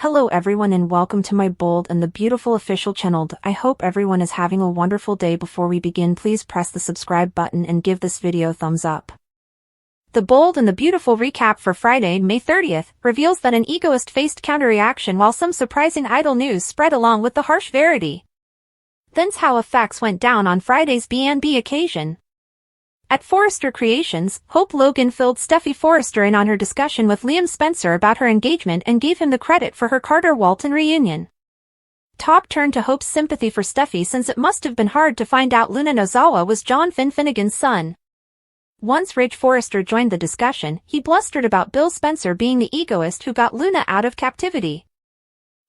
Hello everyone and welcome to my bold and the beautiful official channel. I hope everyone is having a wonderful day. Before we begin, please press the subscribe button and give this video a thumbs up. The bold and the beautiful recap for Friday, May 30th, reveals that an egoist faced counter-reaction while some surprising idol news spread along with the harsh verity. Then's how effects went down on Friday's B&B occasion. At Forrester Creations, Hope Logan filled Steffi Forrester in on her discussion with Liam Spencer about her engagement and gave him the credit for her Carter-Walton reunion. Talk turned to Hope's sympathy for Steffi since it must have been hard to find out Luna Nozawa was John Finnegan's son. Once Rage Forrester joined the discussion, he blustered about Bill Spencer being the egoist who got Luna out of captivity.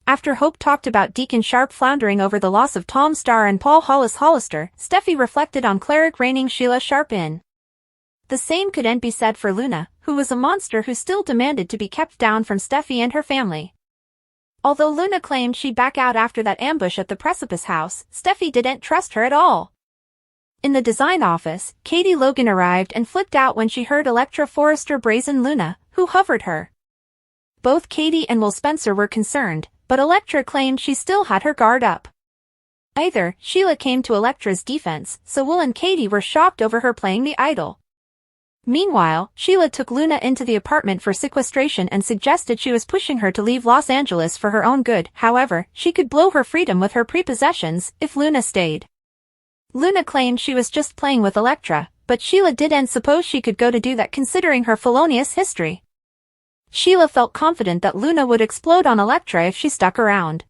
After Hope talked about Deacon Sharp floundering over the loss of Tom Starr and Paul Hollister, Steffi reflected on cleric reining Sheila Sharp in. The same couldn't be said for Luna, who was a monster who still demanded to be kept down from Steffi and her family. Although Luna claimed she'd back out after that ambush at the Precipice House, Steffi didn't trust her at all. In the design office, Katie Logan arrived and flipped out when she heard Elektra Forrester brazen Luna, who hovered her. Both Katie and Will Spencer were concerned, but Elektra claimed she still had her guard up. Either, Sheila came to Elektra's defense, so Will and Katie were shocked over her playing the idol. Meanwhile, Sheila took Luna into the apartment for sequestration and suggested she was pushing her to leave Los Angeles for her own good. However, she could blow her freedom with her prepossessions if Luna stayed. Luna claimed she was just playing with Elektra, but Sheila didn't suppose she could go to do that considering her felonious history. Sheila felt confident that Luna would explode on Elektra if she stuck around.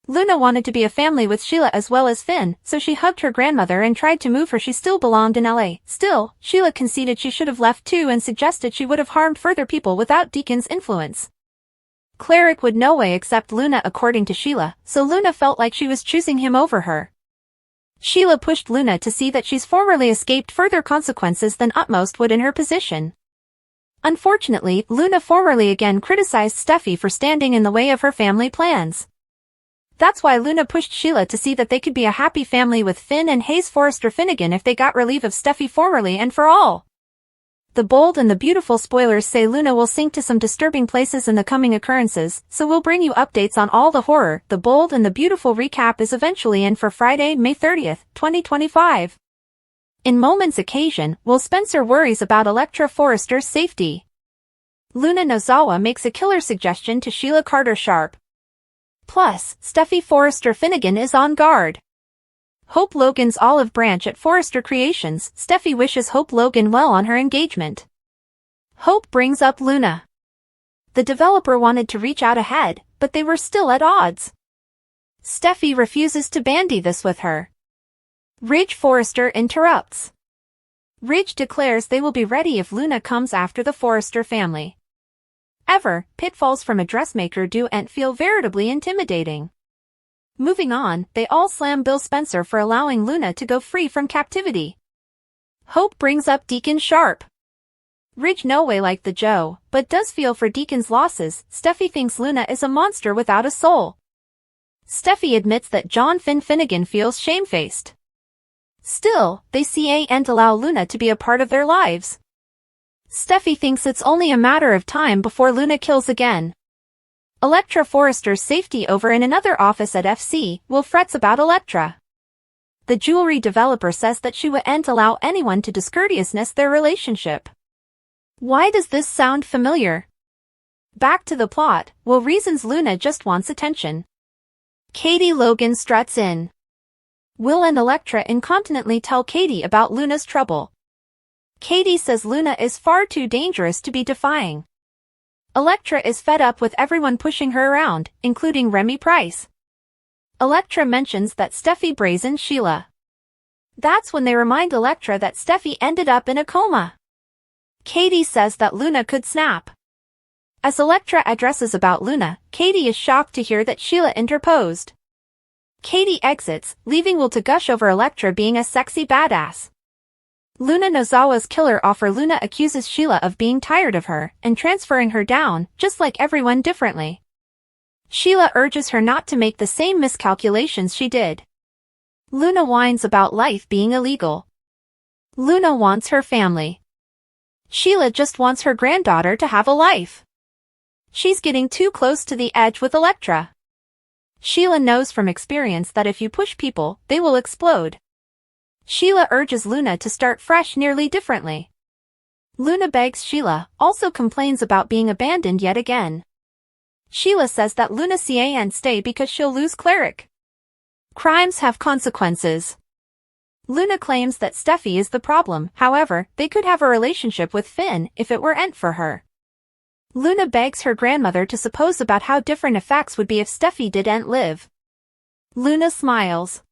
Luna wanted to be a family with Sheila as well as Finn, so she hugged her grandmother and tried to move her. She still belonged in LA. Still, Sheila conceded she should have left too and suggested she would have harmed further people without Deacon's influence. Cleric would no way accept Luna according to Sheila, so Luna felt like she was choosing him over her. Sheila pushed Luna to see that she's formerly escaped further consequences than Utmost would in her position. Unfortunately, Luna formerly again criticized Steffi for standing in the way of her family plans. That's why Luna pushed Sheila to see that they could be a happy family with Finn and Hayes Forrester Finnegan if they got relief of Steffi formerly and for all. The bold and the beautiful spoilers say Luna will sink to some disturbing places in the coming occurrences, so we'll bring you updates on all the horror. The bold and the beautiful recap is eventually in for Friday, May 30th, 2025. In Moment's occasion, Will Spencer worries about Elektra Forrester's safety. Luna Nozawa makes a killer suggestion to Sheila Carter Sharp. Plus, Steffi Forrester Finnegan is on guard. Hope Logan's olive branch at Forrester Creations. Steffi wishes Hope Logan well on her engagement. Hope brings up Luna. The developer wanted to reach out ahead, but they were still at odds. Steffi refuses to bandy this with her. Rage Forrester interrupts. Rage declares they will be ready if Luna comes after the Forrester family. Pitfalls from a dressmaker don't feel veritably intimidating. Moving on, they all slam Bill Spencer for allowing Luna to go free from captivity. Hope brings up Deacon Sharp. Ridge no way like the Joe, but does feel for Deacon's losses. Steffi thinks Luna is a monster without a soul. Steffi admits that John Finnegan feels shamefaced. Still, they can't allow Luna to be a part of their lives. Steffi thinks it's only a matter of time before Luna kills again. Elektra Forrester's safety over in another office at FC. Will frets about Elektra. The jewelry developer says that she wouldn't allow anyone to discourteousness their relationship. Why does this sound familiar? Back to the plot. Will reasons Luna just wants attention. Katie Logan struts in. Will and Elektra incontinently tell Katie about Luna's trouble. Katie says Luna is far too dangerous to be defying. Elektra is fed up with everyone pushing her around, including Remy Price. Elektra mentions that Steffi brazened Sheila. That's when they remind Elektra that Steffi ended up in a coma. Katie says that Luna could snap. As Elektra addresses about Luna, Katie is shocked to hear that Sheila interposed. Katie exits, leaving Will to gush over Elektra being a sexy badass. Luna Nozawa's killer offer. Luna accuses Sheila of being tired of her and transferring her down, just like everyone differently. Sheila urges her not to make the same miscalculations she did. Luna whines about life being illegal. Luna wants her family. Sheila just wants her granddaughter to have a life. She's getting too close to the edge with Elektra. Sheila knows from experience that if you push people, they will explode. Sheila urges Luna to start fresh, nearly differently. Luna begs Sheila, also complains about being abandoned yet again. Sheila says that Luna can't stay because she'll lose Cleric. Crimes have consequences. Luna claims that Steffi is the problem, however, they could have a relationship with Finn if it weren't for her. Luna begs her grandmother to suppose about how different effects would be if Steffi didn't live. Luna smiles.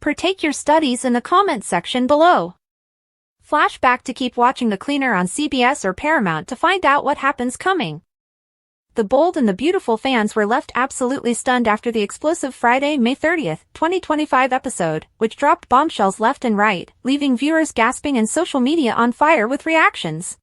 Partake your studies in the comment section below. Flashback to keep watching The Cleaner on CBS or Paramount to find out what happens coming. The Bold and the Beautiful fans were left absolutely stunned after the explosive Friday, May 30th, 2025 episode, which dropped bombshells left and right, leaving viewers gasping and social media on fire with reactions.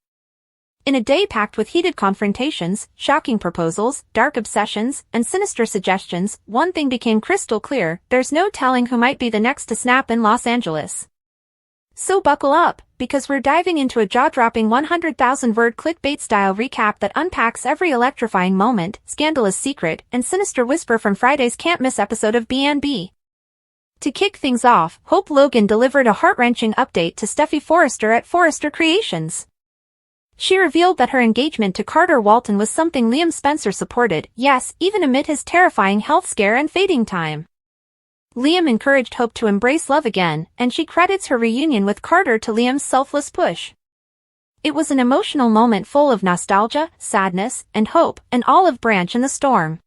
In a day packed with heated confrontations, shocking proposals, dark obsessions, and sinister suggestions, one thing became crystal clear: there's no telling who might be the next to snap in Los Angeles. So buckle up, because we're diving into a jaw-dropping 100,000-word clickbait-style recap that unpacks every electrifying moment, scandalous secret, and sinister whisper from Friday's can't-miss episode of B&B. To kick things off, Hope Logan delivered a heart-wrenching update to Steffi Forrester at Forrester Creations. She revealed that her engagement to Carter Walton was something Liam Spencer supported, yes, even amid his terrifying health scare and fading time. Liam encouraged Hope to embrace love again, and she credits her reunion with Carter to Liam's selfless push. It was an emotional moment full of nostalgia, sadness, and hope, an olive branch in the storm.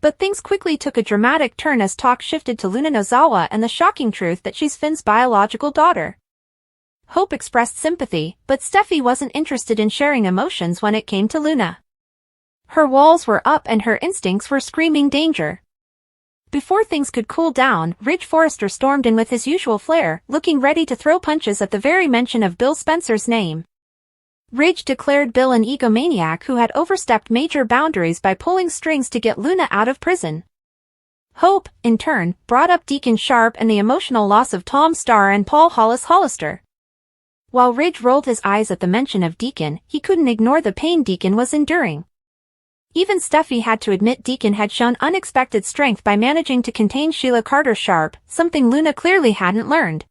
But things quickly took a dramatic turn as talk shifted to Luna Nozawa and the shocking truth that she's Finn's biological daughter. Hope expressed sympathy, but Steffi wasn't interested in sharing emotions when it came to Luna. Her walls were up and her instincts were screaming danger. Before things could cool down, Ridge Forrester stormed in with his usual flair, looking ready to throw punches at the very mention of Bill Spencer's name. Ridge declared Bill an egomaniac who had overstepped major boundaries by pulling strings to get Luna out of prison. Hope, in turn, brought up Deacon Sharp and the emotional loss of Tom Starr and Paul Hollis-Hollister. While Ridge rolled his eyes at the mention of Deacon, he couldn't ignore the pain Deacon was enduring. Even Steffi had to admit Deacon had shown unexpected strength by managing to contain Sheila Carter Sharp, something Luna clearly hadn't learned.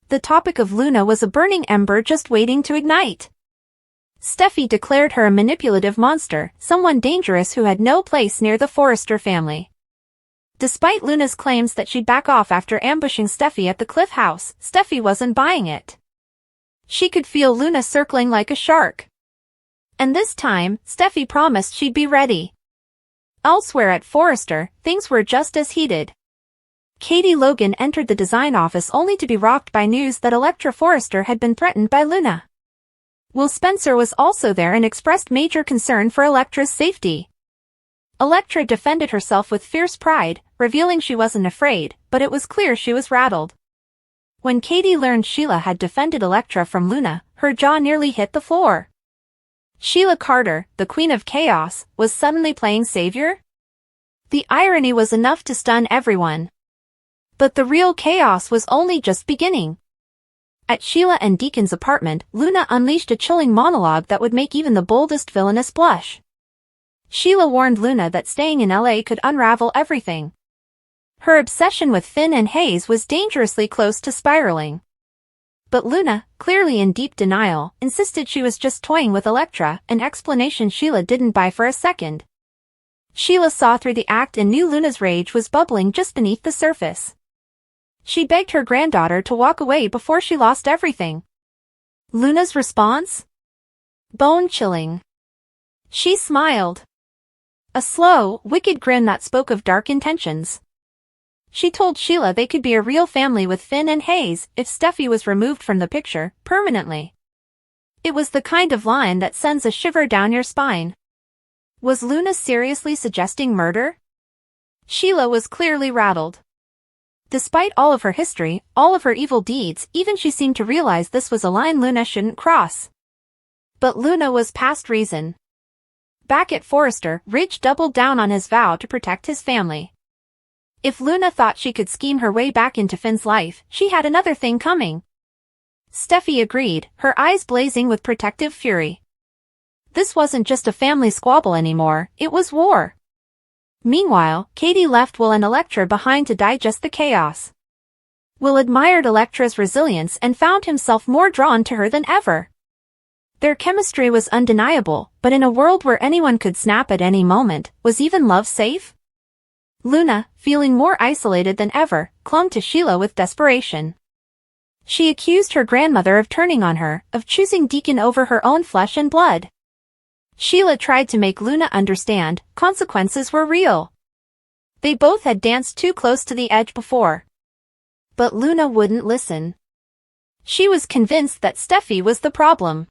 The topic of Luna was a burning ember just waiting to ignite. Steffi declared her a manipulative monster, someone dangerous who had no place near the Forrester family. Despite Luna's claims that she'd back off after ambushing Steffi at the Cliff House, Steffi wasn't buying it. She could feel Luna circling like a shark. And this time, Steffi promised she'd be ready. Elsewhere at Forrester, things were just as heated. Katie Logan entered the design office only to be rocked by news that Elektra Forrester had been threatened by Luna. Will Spencer was also there and expressed major concern for Elektra's safety. Elektra defended herself with fierce pride, revealing she wasn't afraid, but it was clear she was rattled. When Katie learned Sheila had defended Elektra from Luna, her jaw nearly hit the floor. Sheila Carter, the Queen of Chaos, was suddenly playing savior? The irony was enough to stun everyone. But the real chaos was only just beginning. At Sheila and Deacon's apartment, Luna unleashed a chilling monologue that would make even the boldest villainess blush. Sheila warned Luna that staying in LA could unravel everything. Her obsession with Finn and Hayes was dangerously close to spiraling. But Luna, clearly in deep denial, insisted she was just toying with Elektra, an explanation Sheila didn't buy for a second. Sheila saw through the act and knew Luna's rage was bubbling just beneath the surface. She begged her granddaughter to walk away before she lost everything. Luna's response? Bone-chilling. She smiled. A slow, wicked grin that spoke of dark intentions. She told Sheila they could be a real family with Finn and Hayes if Steffi was removed from the picture, permanently. It was the kind of line that sends a shiver down your spine. Was Luna seriously suggesting murder? Sheila was clearly rattled. Despite all of her history, all of her evil deeds, even she seemed to realize this was a line Luna shouldn't cross. But Luna was past reason. Back at Forrester, Ridge doubled down on his vow to protect his family. If Luna thought she could scheme her way back into Finn's life, she had another thing coming. Steffi agreed, her eyes blazing with protective fury. This wasn't just a family squabble anymore, it was war. Meanwhile, Katie left Will and Elektra behind to digest the chaos. Will admired Elektra's resilience and found himself more drawn to her than ever. Their chemistry was undeniable, but in a world where anyone could snap at any moment, was even love safe? Luna, feeling more isolated than ever, clung to Sheila with desperation. She accused her grandmother of turning on her, of choosing Deacon over her own flesh and blood. Sheila tried to make Luna understand, consequences were real. They both had danced too close to the edge before. But Luna wouldn't listen. She was convinced that Steffi was the problem.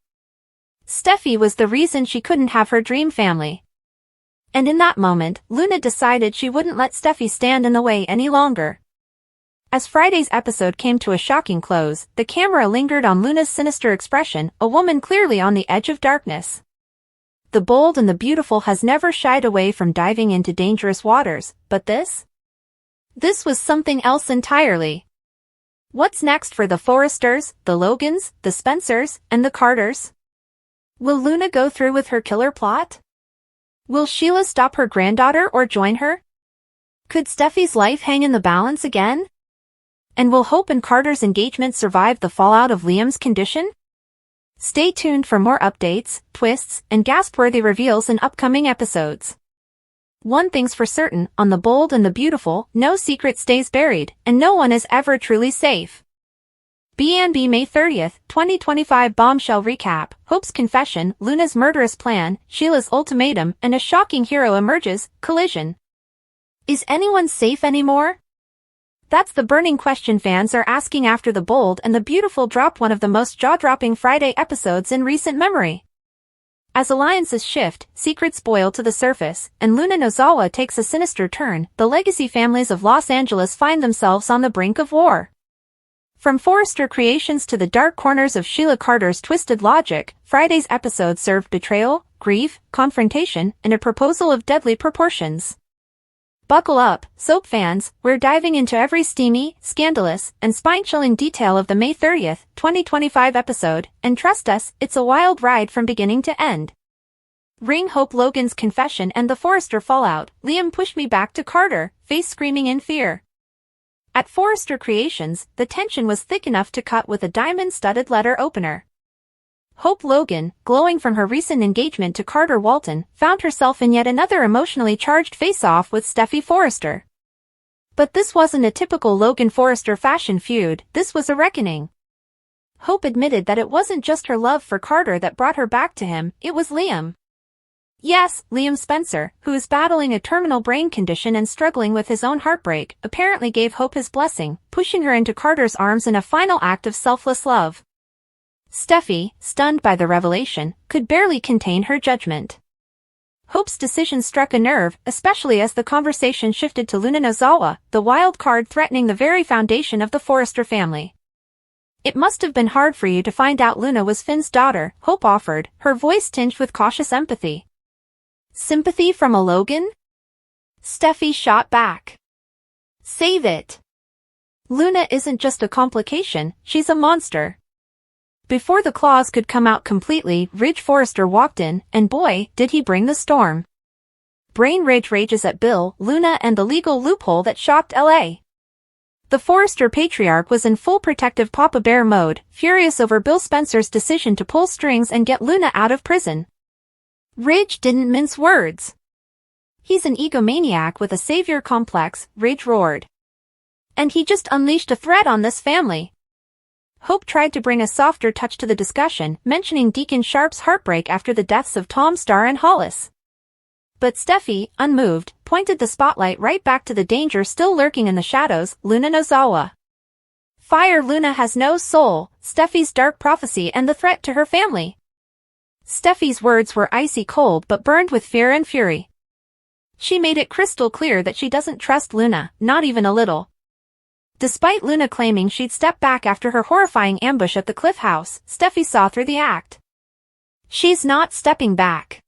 Steffi was the reason she couldn't have her dream family. And in that moment, Luna decided she wouldn't let Steffi stand in the way any longer. As Friday's episode came to a shocking close, the camera lingered on Luna's sinister expression, a woman clearly on the edge of darkness. The bold and the beautiful has never shied away from diving into dangerous waters, but this? This was something else entirely. What's next for the Forresters, the Logans, the Spencers, and the Carters? Will Luna go through with her killer plot? Will Sheila stop her granddaughter or join her? Could Steffi's life hang in the balance again? And will Hope and Carter's engagement survive the fallout of Liam's condition? Stay tuned for more updates, twists, and gasp-worthy reveals in upcoming episodes. One thing's for certain, on The Bold and the Beautiful, no secret stays buried, and no one is ever truly safe. B&B May 30th, 2025 bombshell recap, Hope's confession, Luna's murderous plan, Sheila's ultimatum, and a shocking hero emerges, collision. Is anyone safe anymore? That's the burning question fans are asking after The Bold and the Beautiful dropped one of the most jaw-dropping Friday episodes in recent memory. As alliances shift, secrets boil to the surface, and Luna Nozawa takes a sinister turn, the legacy families of Los Angeles find themselves on the brink of war. From Forrester creations to the dark corners of Sheila Carter's twisted logic, Friday's episode served betrayal, grief, confrontation, and a proposal of deadly proportions. Buckle up, soap fans, we're diving into every steamy, scandalous, and spine-chilling detail of the May 30th, 2025 episode, and trust us, it's a wild ride from beginning to end. Ring Hope Logan's confession and the Forrester fallout, Liam pushed me back to Carter, face screaming in fear. At Forrester Creations, the tension was thick enough to cut with a diamond-studded letter opener. Hope Logan, glowing from her recent engagement to Carter Walton, found herself in yet another emotionally charged face-off with Steffi Forrester. But this wasn't a typical Logan-Forrester fashion feud, this was a reckoning. Hope admitted that it wasn't just her love for Carter that brought her back to him, it was Liam. Yes, Liam Spencer, who is battling a terminal brain condition and struggling with his own heartbreak, apparently gave Hope his blessing, pushing her into Carter's arms in a final act of selfless love. Steffi, stunned by the revelation, could barely contain her judgment. Hope's decision struck a nerve, especially as the conversation shifted to Luna Nozawa, the wild card threatening the very foundation of the Forrester family. It must have been hard for you to find out Luna was Finn's daughter, Hope offered, her voice tinged with cautious empathy. Sympathy from a Logan? Steffi shot back. Save it. Luna isn't just a complication, she's a monster. Before the claws could come out completely, Ridge Forrester walked in, and boy, did he bring the storm. Brain Ridge rages at Bill, Luna and the legal loophole that shocked LA. The Forrester patriarch was in full protective Papa Bear mode, furious over Bill Spencer's decision to pull strings and get Luna out of prison. Ridge didn't mince words. He's an egomaniac with a savior complex, Ridge roared. And he just unleashed a threat on this family. Hope tried to bring a softer touch to the discussion, mentioning Deacon Sharp's heartbreak after the deaths of Tom Starr and Hollis. But Steffi, unmoved, pointed the spotlight right back to the danger still lurking in the shadows, Luna Nozawa. Fire Luna has no soul, Steffi's dark prophecy and the threat to her family. Steffi's words were icy cold but burned with fear and fury. She made it crystal clear that she doesn't trust Luna, not even a little. Despite Luna claiming she'd step back after her horrifying ambush at the Cliff House, Steffi saw through the act. She's not stepping back.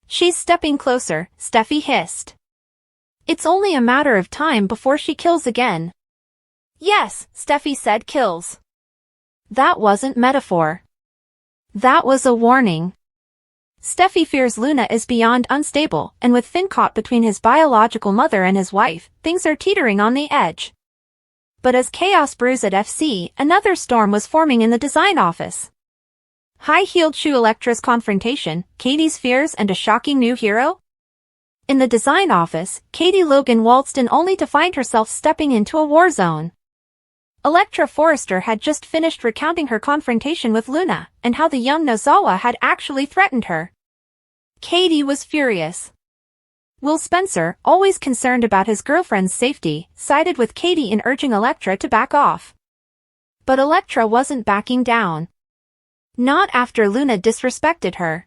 She's stepping closer, Steffi hissed. It's only a matter of time before she kills again. Yes, Steffi said kills. That wasn't metaphor. That was a warning. Steffi fears Luna is beyond unstable, and with Finn caught between his biological mother and his wife, things are teetering on the edge. But as chaos brews at FC, another storm was forming in the design office. High-heeled shoe Elektra's confrontation, Katie's fears and a shocking new hero? In the design office, Katie Logan waltzed in only to find herself stepping into a war zone. Elektra Forrester had just finished recounting her confrontation with Luna, and how the young Nozawa had actually threatened her. Katie was furious. Will Spencer, always concerned about his girlfriend's safety, sided with Katie in urging Elektra to back off. But Elektra wasn't backing down. Not after Luna disrespected her.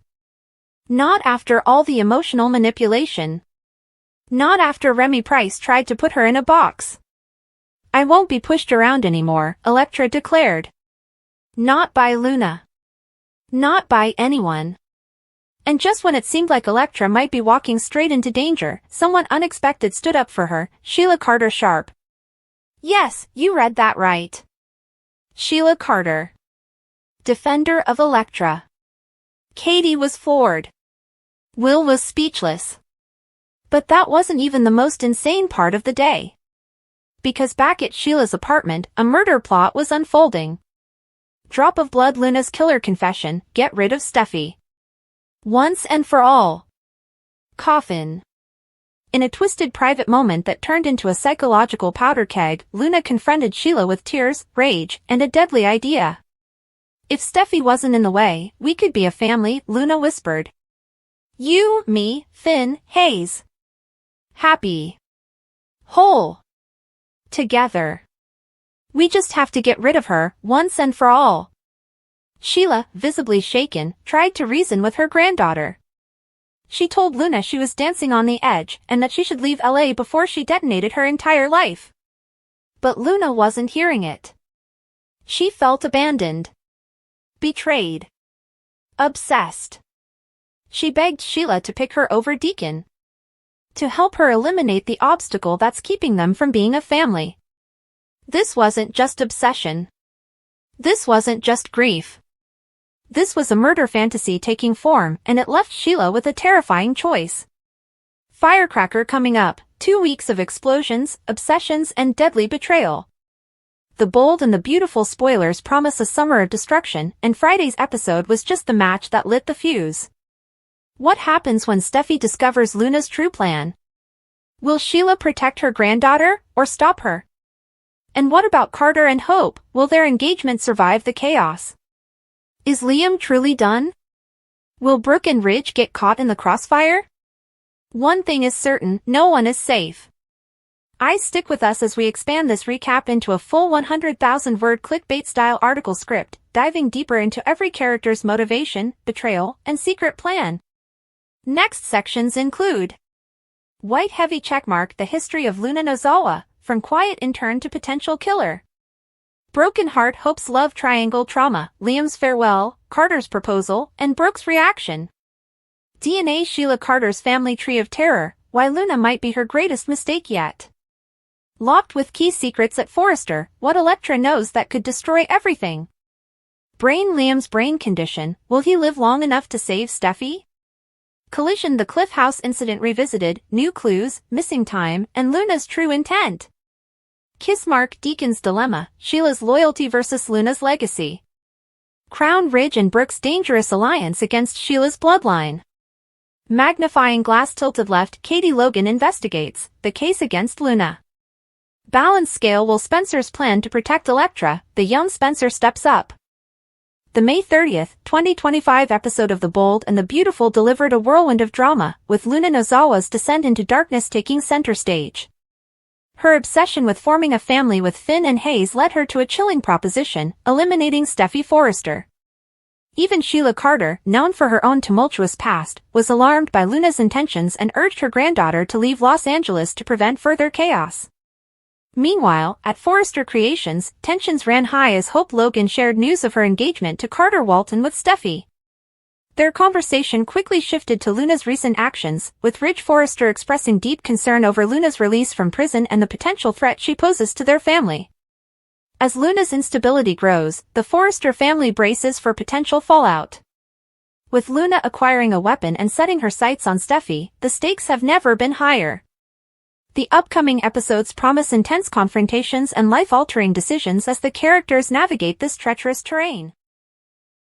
Not after all the emotional manipulation. Not after Remy Price tried to put her in a box. I won't be pushed around anymore, Elektra declared. Not by Luna. Not by anyone. And just when it seemed like Elektra might be walking straight into danger, someone unexpected stood up for her, Sheila Carter Sharp. Yes, you read that right. Sheila Carter. Defender of Elektra. Katie was floored. Will was speechless. But that wasn't even the most insane part of the day. Because back at Sheila's apartment, a murder plot was unfolding. Drop of blood Luna's killer confession, get rid of Steffi. Once and for all. Coffin. In a twisted private moment that turned into a psychological powder keg, Luna confronted Sheila with tears, rage, and a deadly idea. If Steffi wasn't in the way, we could be a family, Luna whispered. You, me, Finn, Hayes. Happy. Whole. Together. We just have to get rid of her, once and for all. Sheila, visibly shaken, tried to reason with her granddaughter. She told Luna she was dancing on the edge, and that she should leave LA before she detonated her entire life. But Luna wasn't hearing it. She felt abandoned. Betrayed. Obsessed. She begged Sheila to pick her over Deacon. To help her eliminate the obstacle that's keeping them from being a family. This wasn't just obsession. This wasn't just grief. This was a murder fantasy taking form, and it left Sheila with a terrifying choice. Firecracker coming up, 2 weeks of explosions, obsessions, and deadly betrayal. The bold and the beautiful spoilers promise a summer of destruction, and Friday's episode was just the match that lit the fuse. What happens when Steffi discovers Luna's true plan? Will Sheila protect her granddaughter, or stop her? And what about Carter and Hope? Will their engagement survive the chaos? Is Liam truly done? Will Brooke and Ridge get caught in the crossfire? One thing is certain, no one is safe. Stick with us as we expand this recap into a full 100,000-word clickbait-style article script, diving deeper into every character's motivation, betrayal, and secret plan. Next sections include White heavy checkmark, the history of Luna Nozawa, from quiet intern to potential killer. Broken heart, Hope's love triangle trauma, Liam's farewell, Carter's proposal, and Brooke's reaction. DNA, Sheila Carter's family tree of terror, why Luna might be her greatest mistake yet. Locked with key secrets at Forrester, what Elektra knows that could destroy everything. Brain, Liam's brain condition, will he live long enough to save Steffi? Collision, the Cliff House incident revisited, new clues, missing time, and Luna's true intent. Kissmark, Deacon's dilemma, Sheila's loyalty versus Luna's legacy. Crown, Ridge and Brooke's dangerous alliance against Sheila's bloodline. Magnifying glass tilted left, Katie Logan investigates, the case against Luna. Balance scale, will Spencer's plan to protect Elektra, the young Spencer steps up. The May 30th, 2025 episode of The Bold and the Beautiful delivered a whirlwind of drama, with Luna Nozawa's descent into darkness taking center stage. Her obsession with forming a family with Finn and Hayes led her to a chilling proposition, eliminating Steffi Forrester. Even Sheila Carter, known for her own tumultuous past, was alarmed by Luna's intentions and urged her granddaughter to leave Los Angeles to prevent further chaos. Meanwhile, at Forrester Creations, tensions ran high as Hope Logan shared news of her engagement to Carter Walton with Steffi. Their conversation quickly shifted to Luna's recent actions, with Ridge Forrester expressing deep concern over Luna's release from prison and the potential threat she poses to their family. As Luna's instability grows, the Forrester family braces for potential fallout. With Luna acquiring a weapon and setting her sights on Steffi, the stakes have never been higher. The upcoming episodes promise intense confrontations and life-altering decisions as the characters navigate this treacherous terrain.